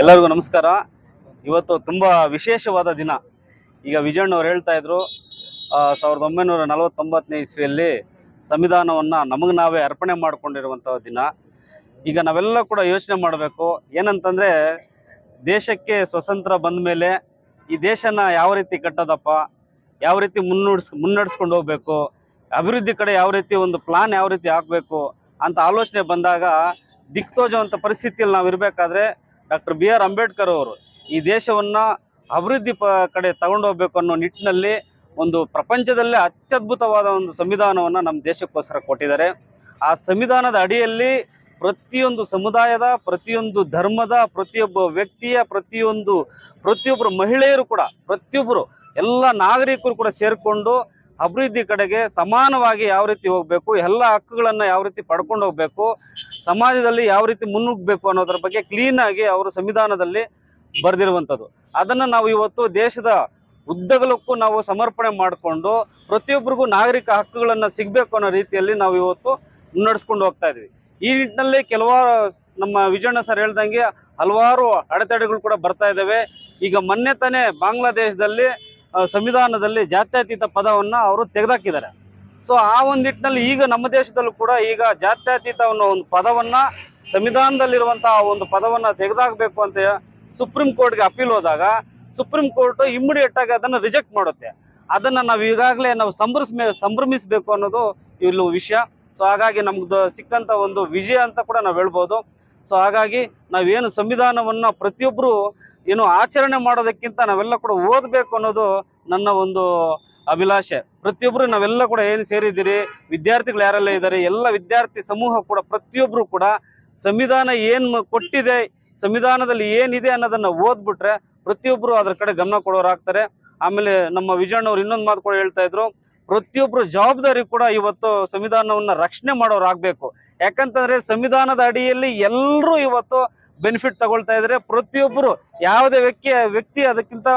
ಎಲ್ಲರಿಗೂ ನಮಸ್ಕಾರ. ಇವತ್ತು ತುಂಬ ವಿಶೇಷವಾದ ದಿನ. ಈಗ ವಿಜಯಣ್ಣವ್ರು ಹೇಳ್ತಾ ಇದ್ರು 1949ನೇ ಇಸ್ವಿಯಲ್ಲಿ ಸಂವಿಧಾನವನ್ನು ನಮಗೆ ನಾವೇ ಅರ್ಪಣೆ ಮಾಡಿಕೊಂಡಿರುವಂಥ ದಿನ. ಈಗ ನಾವೆಲ್ಲ ಕೂಡ ಯೋಚನೆ ಮಾಡಬೇಕು ಏನಂತಂದರೆ, ದೇಶಕ್ಕೆ ಸ್ವತಂತ್ರ ಬಂದ ಮೇಲೆ ಈ ದೇಶನ ಯಾವ ರೀತಿ ಕಟ್ಟೋದಪ್ಪ, ಯಾವ ರೀತಿ ಮುನ್ನಡೆಸ್ಕೊಂಡು ಹೋಗಬೇಕು, ಅಭಿವೃದ್ಧಿ ಕಡೆ ಯಾವ ರೀತಿ ಒಂದು ಪ್ಲಾನ್ ಯಾವ ರೀತಿ ಹಾಕಬೇಕು ಅಂತ ಆಲೋಚನೆ ಬಂದಾಗ ದಿಕ್ತೋಜುವಂಥ ಪರಿಸ್ಥಿತಿಯಲ್ಲಿ ನಾವು ಇರಬೇಕಾದ್ರೆ ಡಾಕ್ಟರ್ BR ಅಂಬೇಡ್ಕರ್ ಅವರು ಈ ದೇಶವನ್ನು ಅಭಿವೃದ್ಧಿ ಕಡೆ ತಗೊಂಡೋಗ್ಬೇಕು ಅನ್ನೋ ನಿಟ್ಟಿನಲ್ಲಿ ಒಂದು ಪ್ರಪಂಚದಲ್ಲೇ ಅತ್ಯದ್ಭುತವಾದ ಒಂದು ಸಂವಿಧಾನವನ್ನು ನಮ್ಮ ದೇಶಕ್ಕೋಸ್ಕರ ಕೊಟ್ಟಿದ್ದಾರೆ. ಆ ಸಂವಿಧಾನದ ಅಡಿಯಲ್ಲಿ ಪ್ರತಿಯೊಂದು ಸಮುದಾಯದ, ಪ್ರತಿಯೊಂದು ಧರ್ಮದ, ಪ್ರತಿಯೊಬ್ಬ ವ್ಯಕ್ತಿಯ, ಪ್ರತಿಯೊಬ್ಬರು ಮಹಿಳೆಯರು ಕೂಡ, ಪ್ರತಿಯೊಬ್ಬರು ಎಲ್ಲ ನಾಗರಿಕರು ಕೂಡ ಸೇರಿಕೊಂಡು ಅಭಿವೃದ್ಧಿ ಕಡೆಗೆ ಸಮಾನವಾಗಿ ಯಾವ ರೀತಿ ಹೋಗಬೇಕು, ಎಲ್ಲ ಹಕ್ಕುಗಳನ್ನು ಯಾವ ರೀತಿ ಪಡ್ಕೊಂಡು ಹೋಗಬೇಕು, ಸಮಾಜದಲ್ಲಿ ಯಾವ ರೀತಿ ಮುನ್ನುಗ್ಗಬೇಕು ಅನ್ನೋದ್ರ ಬಗ್ಗೆ ಕ್ಲೀನಾಗಿ ಅವರು ಸಂವಿಧಾನದಲ್ಲಿ ಬರೆದಿರುವಂಥದ್ದು. ಅದನ್ನು ನಾವು ಇವತ್ತು ದೇಶದ ಉದ್ದಗಲಕ್ಕೂ ನಾವು ಸಮರ್ಪಣೆ ಮಾಡಿಕೊಂಡು ಪ್ರತಿಯೊಬ್ಬರಿಗೂ ನಾಗರಿಕ ಹಕ್ಕುಗಳನ್ನು ಸಿಗಬೇಕು ಅನ್ನೋ ರೀತಿಯಲ್ಲಿ ನಾವು ಇವತ್ತು ಮುನ್ನಡೆಸ್ಕೊಂಡು ಹೋಗ್ತಾ ಇದ್ವಿ. ಈ ನಿಟ್ಟಿನಲ್ಲಿ ಕೆಲವಾರು ನಮ್ಮ ವಿಜಯಣ್ಣ ಸರ್ ಹೇಳ್ದಂಗೆ ಹಲವಾರು ಅಡೆತಡೆಗಳು ಕೂಡ ಬರ್ತಾ ಇದ್ದಾವೆ. ಈಗ ಮೊನ್ನೆ ತಾನೇ ಬಾಂಗ್ಲಾದೇಶದಲ್ಲಿ ಸಂವಿಧಾನದಲ್ಲಿ ಜಾತ್ಯತೀತ ಪದವನ್ನು ಅವರು ತೆಗೆದಾಕಿದ್ದಾರೆ. ಸೊ ಆ ಒಂದು ನಿಟ್ಟಿನಲ್ಲಿ ಈಗ ನಮ್ಮ ದೇಶದಲ್ಲೂ ಕೂಡ ಈಗ ಜಾತ್ಯತೀತ ಅನ್ನೋ ಒಂದು ಪದವನ್ನು, ಸಂವಿಧಾನದಲ್ಲಿರುವಂತಹ ಒಂದು ಪದವನ್ನು ತೆಗೆದಾಕಬೇಕು ಅಂತ ಸುಪ್ರೀಂ ಕೋರ್ಟ್ಗೆ ಅಪೀಲ್ ಹೋದಾಗ ಸುಪ್ರೀಂ ಕೋರ್ಟ್ ಇಮ್ಮಿಡಿಯೇಟ್ ಆಗಿ ಅದನ್ನು ರಿಜೆಕ್ಟ್ ಮಾಡುತ್ತೆ. ಅದನ್ನು ನಾವು ಈಗಾಗಲೇ ನಾವು ಸಂಭ್ರಮಿಸಬೇಕು ಅನ್ನೋದು ಇಲ್ಲಿ ವಿಷಯ. ಸೊ ಹಾಗಾಗಿ ನಮ್ದು ಸಿಕ್ಕಂಥ ಒಂದು ವಿಜಯ ಅಂತ ಕೂಡ ನಾವು ಹೇಳ್ಬೋದು. ಸೊ ಹಾಗಾಗಿ ನಾವೇನು ಸಂವಿಧಾನವನ್ನು ಪ್ರತಿಯೊಬ್ಬರು ಏನು ಆಚರಣೆ ಮಾಡೋದಕ್ಕಿಂತ ನಾವೆಲ್ಲ ಕೂಡ ಓದಬೇಕು ಅನ್ನೋದು ನನ್ನ ಒಂದು ಅಭಿಲಾಷೆ. ಪ್ರತಿಯೊಬ್ಬರು ನಾವೆಲ್ಲ ಕೂಡ ಏನು ಸೇರಿದ್ದೀರಿ, ವಿದ್ಯಾರ್ಥಿಗಳು ಯಾರೆಲ್ಲ ಇದ್ದಾರೆ, ಎಲ್ಲ ವಿದ್ಯಾರ್ಥಿ ಸಮೂಹ ಕೂಡ ಪ್ರತಿಯೊಬ್ಬರು ಕೂಡ ಸಂವಿಧಾನ ಏನು ಕೊಟ್ಟಿದೆ, ಸಂವಿಧಾನದಲ್ಲಿ ಏನಿದೆ ಅನ್ನೋದನ್ನು ಓದ್ಬಿಟ್ರೆ ಪ್ರತಿಯೊಬ್ಬರು ಅದ್ರ ಕಡೆ ಗಮನ ಕೊಡೋರಾಗ್ತಾರೆ. ಆಮೇಲೆ ನಮ್ಮ ವಿಜಯಣ್ಣವ್ರು ಇನ್ನೊಂದು ಮಾತು ಕೂಡ ಹೇಳ್ತಾ ಇದ್ರು, ಪ್ರತಿಯೊಬ್ಬರು ಜವಾಬ್ದಾರಿ ಕೂಡ ಇವತ್ತು ಸಂವಿಧಾನವನ್ನು ರಕ್ಷಣೆ ಮಾಡೋರಾಗಬೇಕು. ಯಾಕಂತಂದ್ರೆ ಸಂವಿಧಾನದ ಅಡಿಯಲ್ಲಿ ಎಲ್ಲರೂ ಇವತ್ತು ಬೆನಿಫಿಟ್ ತಗೊಳ್ತಾ ಇದ್ದಾರೆ. ಪ್ರತಿಯೊಬ್ಬರು ಯಾವುದೇ ವ್ಯಕ್ತಿ ಅದಕ್ಕಿಂತ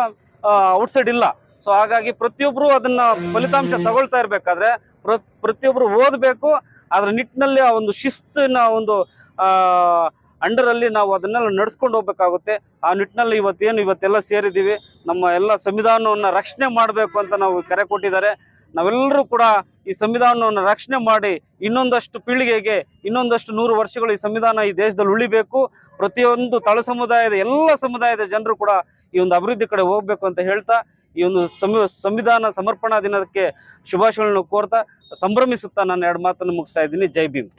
ಔಟ್ಸೈಡ್ ಇಲ್ಲ. ಸೊ ಹಾಗಾಗಿ ಪ್ರತಿಯೊಬ್ಬರು ಅದನ್ನ ಫಲಿತಾಂಶ ತಗೊಳ್ತಾ ಇರಬೇಕಾದ್ರೆ ಪ್ರತಿಯೊಬ್ಬರು ಓದಬೇಕು. ಅದರ ನಿಟ್ಟಿನಲ್ಲಿ ಆ ಒಂದು ಶಿಸ್ತಿನ ಒಂದು ಅಂಡರಲ್ಲಿ ನಾವು ಅದನ್ನೆಲ್ಲ ನಡ್ಸ್ಕೊಂಡು ಹೋಗ್ಬೇಕಾಗುತ್ತೆ. ಆ ನಿಟ್ಟಿನಲ್ಲಿ ಇವತ್ತೆಲ್ಲ ಸೇರಿದ್ದೀವಿ. ನಮ್ಮ ಎಲ್ಲ ಸಂವಿಧಾನವನ್ನು ರಕ್ಷಣೆ ಮಾಡಬೇಕು ಅಂತ ನಾವು ಕರೆ ಕೊಟ್ಟಿದ್ದಾರೆ. ನಾವೆಲ್ಲರೂ ಕೂಡ ಈ ಸಂವಿಧಾನವನ್ನು ರಕ್ಷಣೆ ಮಾಡಿ ಇನ್ನೊಂದಷ್ಟು ಪೀಳಿಗೆಗೆ, ಇನ್ನೊಂದಷ್ಟು 100 ವರ್ಷಗಳು ಈ ಸಂವಿಧಾನ ಈ ದೇಶದಲ್ಲಿ ಉಳಿಬೇಕು. ಪ್ರತಿಯೊಂದು ತಳ ಸಮುದಾಯದ, ಎಲ್ಲ ಸಮುದಾಯದ ಜನರು ಕೂಡ ಈ ಒಂದು ಅಭಿವೃದ್ಧಿ ಕಡೆ ಹೋಗ್ಬೇಕು ಅಂತ ಹೇಳ್ತಾ ಈ ಒಂದು ಸಂವಿಧಾನ ಸಮರ್ಪಣಾ ದಿನಕ್ಕೆ ಶುಭಾಶಯಗಳನ್ನು ಕೋರ್ತಾ ಸಂಭ್ರಮಿಸುತ್ತಾ ನಾನು 2 ಮಾತನ್ನು ಮುಗಿಸ್ತಾ ಇದ್ದೀನಿ. ಜೈ ಭೀಮ್.